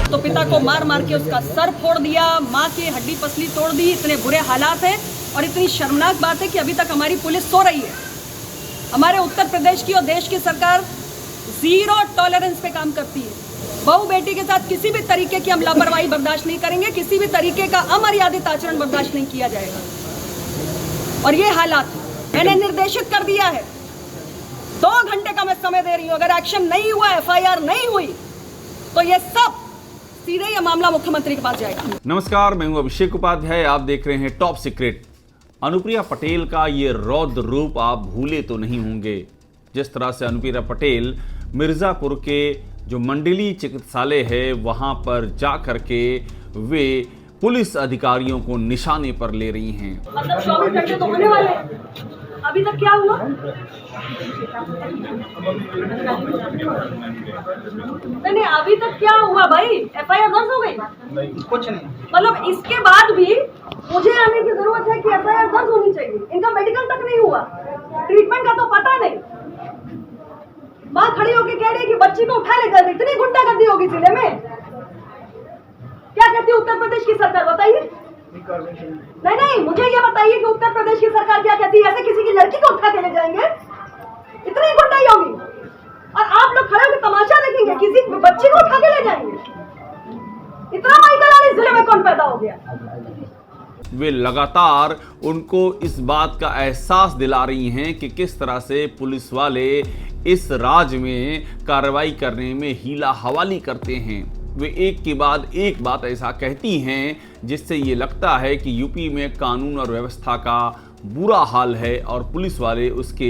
तो पिता को मार मार के उसका सर फोड़ दिया, माँ की हड्डी पसली तोड़ दी। इतने बुरे हालात हैं और इतनी शर्मनाक बात है कि अभी तक हमारी पुलिस सो रही है। हमारे उत्तर प्रदेश की और देश की सरकार जीरो टॉलरेंस पे काम करती है। बहू बेटी के साथ किसी भी तरीके की हम लापरवाही बर्दाश्त नहीं करेंगे, किसी भी तरीके का अमर्यादित आचरण बर्दाश्त नहीं किया जाएगा। और ये हालात मैंने निर्देशित कर दिया है, 2 घंटे का मैं समय दे रही हूँ। अगर एक्शन नहीं हुआ, FIR नहीं हुई, तो ये सब सीधे ये मामला मुख्यमंत्री के पास जाएगा। नमस्कार, मैं हूं अभिषेक उपाध्याय, आप देख रहे हैं टॉप सीक्रेट। अनुप्रिया पटेल का ये रौद्र रूप आप भूले तो नहीं होंगे। जिस तरह से अनुप्रिया पटेल मिर्जापुर के जो मंडलीय चिकित्सालय है वहां पर जा करके वे पुलिस अधिकारियों को निशाने पर ले रही हैं। मतलब 24 घंटे तो होने वाले, अभी तक क्या हुआ? नहीं, अभी तक क्या हुआ भाई? FIR दर्ज हो गई? कुछ नहीं। मतलब इसके बाद भी मुझे आने की जरूरत है कि FIR दर्ज होनी चाहिए। इनका मेडिकल तक नहीं हुआ, ट्रीटमेंट का तो पता नहीं। माँ खड़ी होकर कह रही है कि बच्ची को उठा ले जल्दी। इतनी गुंडागर्दी होगी जिले में? क्या कहती है उत्तर प्रदेश की सरकार, बताइए। नहीं, मुझे ये बताइए कि उत्तर प्रदेश की सरकार क्या कहती है? ऐसे किसी की लड़की को उठा के ले जाएंगे? इतनी गुंडाई होगी और आप लोग खड़े होकर तमाशा देखेंगे, किसी बच्ची को उठा के ले जाएंगे? इतना माइकल इस जिले में कौन पैदा हो गया? वे लगातार उनको इस बात का एहसास दिला रही हैं कि किस तरह से पुलिस वाले इस राज्य में कार्रवाई करने में हीला हवाली करते हैं। वे एक के बाद एक बात ऐसा कहती हैं जिससे ये लगता है कि यूपी में कानून और व्यवस्था का बुरा हाल है और पुलिस वाले उसके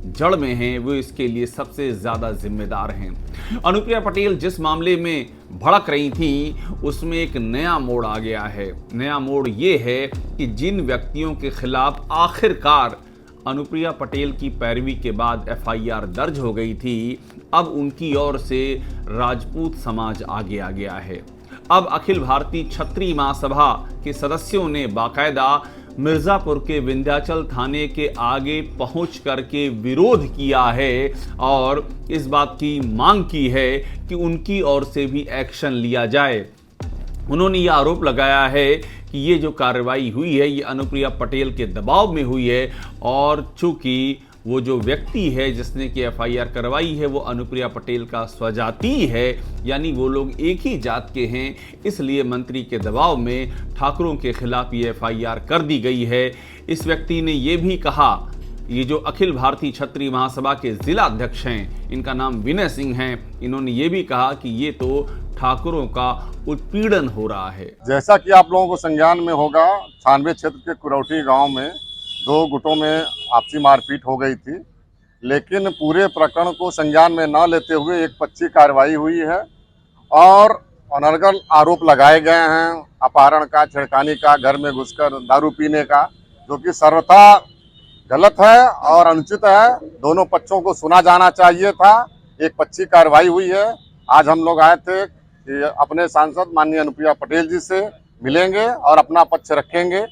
जड़ में हैं, वो इसके लिए सबसे ज़्यादा जिम्मेदार हैं। अनुप्रिया पटेल जिस मामले में भड़क रही थी उसमें एक नया मोड़ आ गया है। नया मोड़ ये है कि जिन व्यक्तियों के खिलाफ आखिरकार अनुप्रिया पटेल की पैरवी के बाद FIR दर्ज हो गई थी, अब उनकी ओर से राजपूत समाज आगे आ गया है। अब अखिल भारतीय क्षत्रिय महासभा के सदस्यों ने बाकायदा मिर्जापुर के विंध्याचल थाने के आगे पहुंच करके विरोध किया है और इस बात की मांग की है कि उनकी ओर से भी एक्शन लिया जाए। उन्होंने ये आरोप लगाया है कि ये जो कार्रवाई हुई है ये अनुप्रिया पटेल के दबाव में हुई है और चूंकि वो जो व्यक्ति है जिसने कि FIR करवाई है वो अनुप्रिया पटेल का स्वजाति है, यानी वो लोग एक ही जात के हैं, इसलिए मंत्री के दबाव में ठाकुरों के खिलाफ ये FIR कर दी गई है। इस व्यक्ति ने ये भी कहा, ये जो अखिल भारतीय क्षत्रिय महासभा के जिला अध्यक्ष हैं, इनका नाम विनय सिंह हैं, इन्होंने ये भी कहा कि ये तो ठाकुरों का उत्पीड़न हो रहा है। जैसा कि आप लोगों को संज्ञान में होगा, छानवे क्षेत्र के कुरौटी गांव में 2 गुटों में आपसी मारपीट हो गई थी, लेकिन पूरे प्रकरण को संज्ञान में न लेते हुए एक पक्षी कार्रवाई हुई है और अनर्गल आरोप लगाए गए हैं अपहरण का, छेड़खानी का, घर में घुसकर दारू पीने का, जो कि सर्वथा गलत है और अनुचित है। दोनों पक्षों को सुना जाना चाहिए था। एक पक्षी कार्रवाई हुई है। आज हम लोग आए थे कि अपने सांसद माननीय अनुप्रिया पटेल जी से मिलेंगे और अपना पक्ष रखेंगे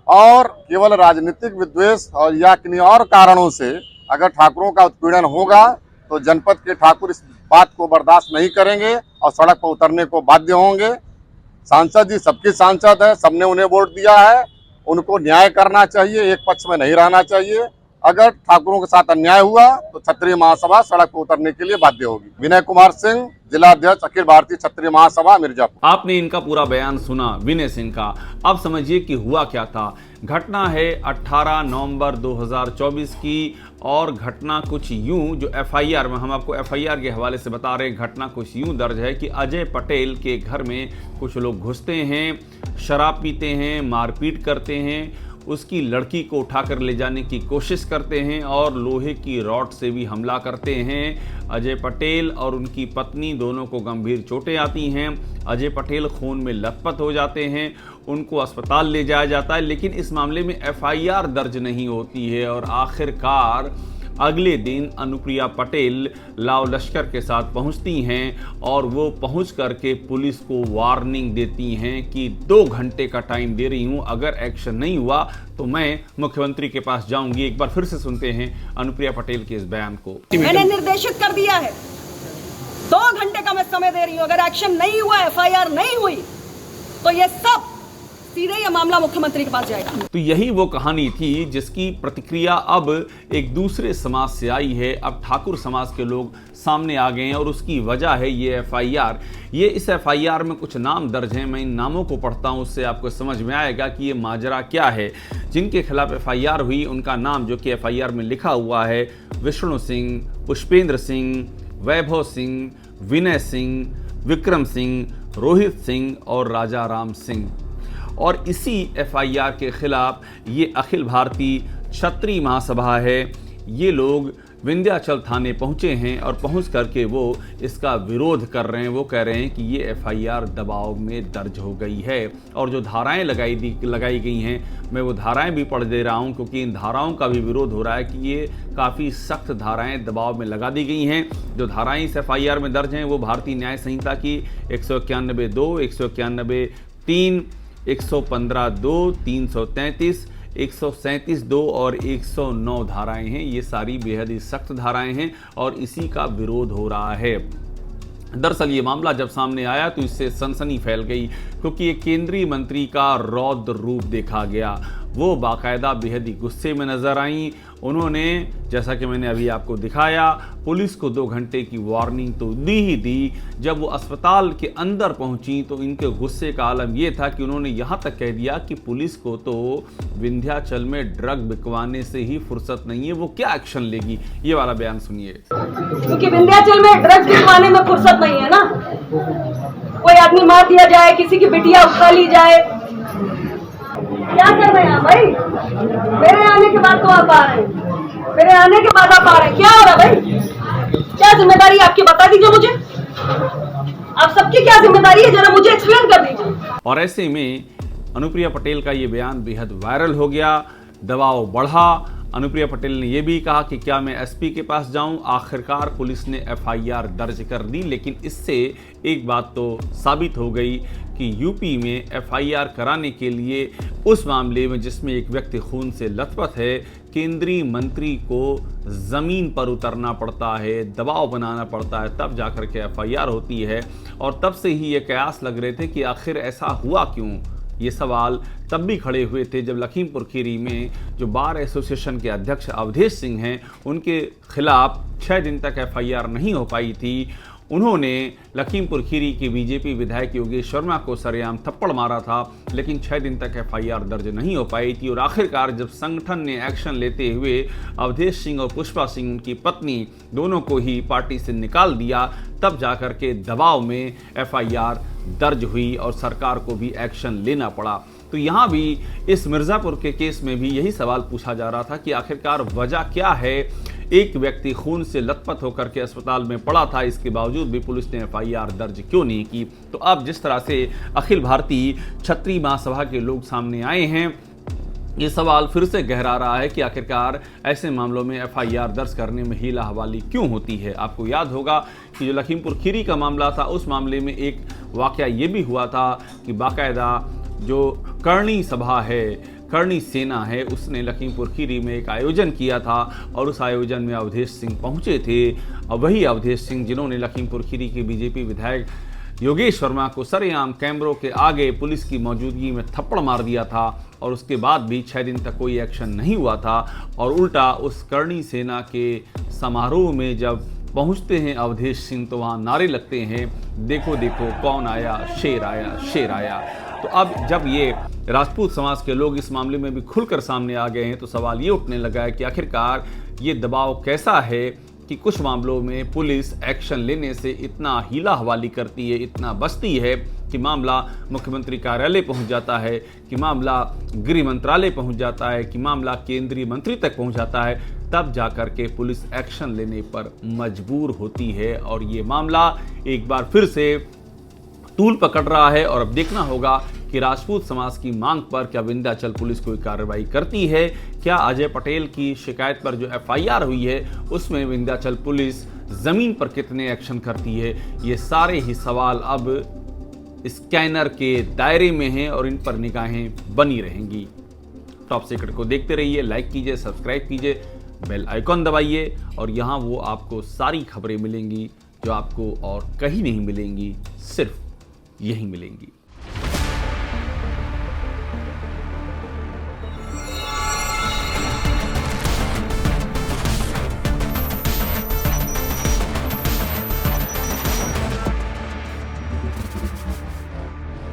और केवल राजनीतिक विद्वेष और या किन्हीं और कारणों से अगर ठाकुरों का उत्पीड़न होगा तो जनपद के ठाकुर इस बात को बर्दाश्त नहीं करेंगे और सड़क पर उतरने को बाध्य होंगे। सांसद जी सबके सांसद है, सबने उन्हें वोट दिया है, उनको न्याय करना चाहिए, एक पक्ष में नहीं रहना चाहिए। अगर ठाकुरों के साथ अन्याय हुआ तो क्षत्रिय महासभा सड़क पर उतरने के लिए बाध्य होगी। विनय कुमार सिंह, जिला अध्यक्ष अखिल भारतीय क्षत्रिय महासभा मिर्जापुर। आपने इनका पूरा बयान सुना विनय सिंह का। अब समझिए कि हुआ क्या था। घटना है 18 नवंबर 2024 की और घटना कुछ यूं, जो FIR में हम आपको FIR के हवाले से बता रहे हैं, घटना कुछ यूं दर्ज है कि अजय पटेल के घर में कुछ लोग घुसते हैं, शराब पीते हैं, मारपीट करते हैं, उसकी लड़की को उठाकर ले जाने की कोशिश करते हैं और लोहे की रॉड से भी हमला करते हैं। अजय पटेल और उनकी पत्नी दोनों को गंभीर चोटें आती हैं। अजय पटेल खून में लथपथ हो जाते हैं, उनको अस्पताल ले जाया जाता है, लेकिन इस मामले में FIR दर्ज नहीं होती है और आखिरकार अगले दिन अनुप्रिया पटेल लाव लश्कर के साथ पहुंचती हैं और वो पहुंच करके पुलिस को वार्निंग देती हैं कि 2 घंटे का टाइम दे रही हूं, अगर एक्शन नहीं हुआ तो मैं मुख्यमंत्री के पास जाऊंगी। एक बार फिर से सुनते हैं अनुप्रिया पटेल के इस बयान को। मैंने निर्देशित कर दिया है, 2 घंटे का मैं समय दे रही हूं, अगर एक्शन नहीं हुआ, एफआईआर नहीं हुई, तो ये सब सीधे ये मामला मुख्यमंत्री के पास जाएगा। तो यही वो कहानी थी जिसकी प्रतिक्रिया अब एक दूसरे समाज से आई है। अब ठाकुर समाज के लोग सामने आ गए हैं और उसकी वजह है ये एफआईआर। ये इस एफआईआर में कुछ नाम दर्ज हैं, मैं इन नामों को पढ़ता हूं, उससे आपको समझ में आएगा कि ये माजरा क्या है। जिनके खिलाफ एफआईआर हुई उनका नाम जो कि एफआईआर में लिखा हुआ है, विष्णु सिंह, पुष्पेंद्र सिंह, वैभव सिंह, विनय सिंह, विक्रम सिंह, रोहित सिंह और राजा राम सिंह। और इसी एफआईआर के खिलाफ ये अखिल भारतीय क्षत्रिय महासभा है, ये लोग विंध्याचल थाने पहुंचे हैं और पहुंच करके वो इसका विरोध कर रहे हैं। वो कह रहे हैं कि ये एफआईआर दबाव में दर्ज हो गई है और जो धाराएं लगाई गई हैं, मैं वो धाराएं भी पढ़ दे रहा हूं क्योंकि इन धाराओं का भी विरोध हो रहा है कि ये काफ़ी सख्त धाराएं दबाव में लगा दी गई हैं। जो धाराएं इस एफआईआर में दर्ज हैं वो भारतीय न्याय संहिता की 191(2), 191(3), 115(2), 333, 137(2) और 109 धाराएं हैं। ये सारी बेहद ही सख्त धाराएं हैं और इसी का विरोध हो रहा है। दरअसल ये मामला जब सामने आया तो इससे सनसनी फैल गई क्योंकि एक केंद्रीय मंत्री का रौद्र रूप देखा गया। वो बाकायदा बेहद ही गुस्से में नजर आई। उन्होंने, जैसा कि मैंने अभी आपको दिखाया, पुलिस को 2 घंटे की वार्निंग तो दी ही दी। जब वो अस्पताल के अंदर पहुंची तो इनके गुस्से का आलम ये था कि उन्होंने यहाँ तक कह दिया कि पुलिस को तो विंध्याचल में ड्रग बिकवाने से ही फुर्सत नहीं है, वो क्या एक्शन लेगी। ये वाला बयान सुनिए। क्योंकि विंध्याचल में ड्रग्स बिकवाने में फुर्सत नहीं है ना। कोई आदमी मार दिया जाए, किसी की बिटिया उठा ली जाए, क्या कर रहे हैं भाई? मेरे आने के बाद तो आप आ रहे हैं, मेरे आने के बाद आप आ रहे हैं, क्या हो रहा भाई? क्या जिम्मेदारी आपकी बता दीजिए मुझे। आप सबकी क्या जिम्मेदारी है, जरा मुझे एक्सप्लेन कर दीजिए। और ऐसे में अनुप्रिया पटेल का ये बयान बेहद वायरल हो गया, दबाव बढ़ा। अनुप्रिया पटेल ने यह भी कहा कि क्या मैं एसपी के पास जाऊं। आखिरकार पुलिस ने एफआईआर दर्ज कर दी, लेकिन इससे एक बात तो साबित हो गई कि यूपी में एफआईआर कराने के लिए उस मामले में जिसमें एक व्यक्ति खून से लथपथ है, केंद्रीय मंत्री को ज़मीन पर उतरना पड़ता है, दबाव बनाना पड़ता है, तब जाकर के एफआईआर होती है। और तब से ही ये कयास लग रहे थे कि आखिर ऐसा हुआ क्यों। ये सवाल तब भी खड़े हुए थे जब लखीमपुर खीरी में जो बार एसोसिएशन के अध्यक्ष अवधेश सिंह हैं, उनके खिलाफ 6 दिन तक एफआईआर नहीं हो पाई थी। उन्होंने लखीमपुर खीरी के बीजेपी विधायक योगेश शर्मा को सरेआम थप्पड़ मारा था, लेकिन 6 दिन तक एफआईआर दर्ज नहीं हो पाई थी। और आखिरकार जब संगठन ने एक्शन लेते हुए अवधेश सिंह और पुष्पा सिंह, उनकी पत्नी, दोनों को ही पार्टी से निकाल दिया, तब जाकर के दबाव में एफआईआर दर्ज हुई और सरकार को भी एक्शन लेना पड़ा। तो यहाँ भी इस मिर्ज़ापुर के केस में भी यही सवाल पूछा जा रहा था कि आखिरकार वजह क्या है। एक व्यक्ति खून से लथपथ होकर के अस्पताल में पड़ा था, इसके बावजूद भी पुलिस ने एफआईआर दर्ज क्यों नहीं की। तो अब जिस तरह से अखिल भारतीय क्षत्रिय महासभा के लोग सामने आए हैं, ये सवाल फिर से गहरा रहा है कि आखिरकार ऐसे मामलों में एफआईआर दर्ज करने में हीला हवाली क्यों होती है। आपको याद होगा कि जो लखीमपुर खीरी का मामला था, उस मामले में एक वाकया ये भी हुआ था कि बाकायदा जो करणी सभा है, करणी सेना है, उसने लखीमपुर खीरी में एक आयोजन किया था और उस आयोजन में अवधेश सिंह पहुंचे थे। और वही अवधेश सिंह जिन्होंने लखीमपुर खीरी के बीजेपी विधायक योगेश शर्मा को सरेआम कैमरों के आगे पुलिस की मौजूदगी में थप्पड़ मार दिया था और उसके बाद भी 6 दिन तक कोई एक्शन नहीं हुआ था। और उल्टा उस करणी सेना के समारोह में जब पहुंचते हैं अवधेश सिंह तो वहाँ नारे लगते हैं, देखो देखो कौन आया, शेर आया, शेर आया। तो अब जब ये राजपूत समाज के लोग इस मामले में भी खुलकर सामने आ गए हैं तो सवाल ये उठने लगा है कि आखिरकार ये दबाव कैसा है कि कुछ मामलों में पुलिस एक्शन लेने से इतना हीला हवाली करती है, इतना बचती है कि मामला मुख्यमंत्री कार्यालय पहुंच जाता है, कि मामला गृह मंत्रालय पहुंच जाता है, कि मामला केंद्रीय मंत्री तक पहुंच जाता है, तब जाकर के पुलिस एक्शन लेने पर मजबूर होती है। और ये मामला एक बार फिर से तूल पकड़ रहा है और अब देखना होगा कि राजपूत समाज की मांग पर क्या विंध्याचल पुलिस कोई कार्रवाई करती है। क्या अजय पटेल की शिकायत पर जो एफआईआर हुई है उसमें विंध्याचल पुलिस जमीन पर कितने एक्शन करती है। ये सारे ही सवाल अब स्कैनर के दायरे में हैं और इन पर निगाहें बनी रहेंगी। टॉप सीक्रेट को देखते रहिए, लाइक कीजिए, सब्सक्राइब कीजिए, बेल आइकॉन दबाइए और यहाँ वो आपको सारी खबरें मिलेंगी जो आपको और कहीं नहीं मिलेंगी, सिर्फ यहीं मिलेंगी।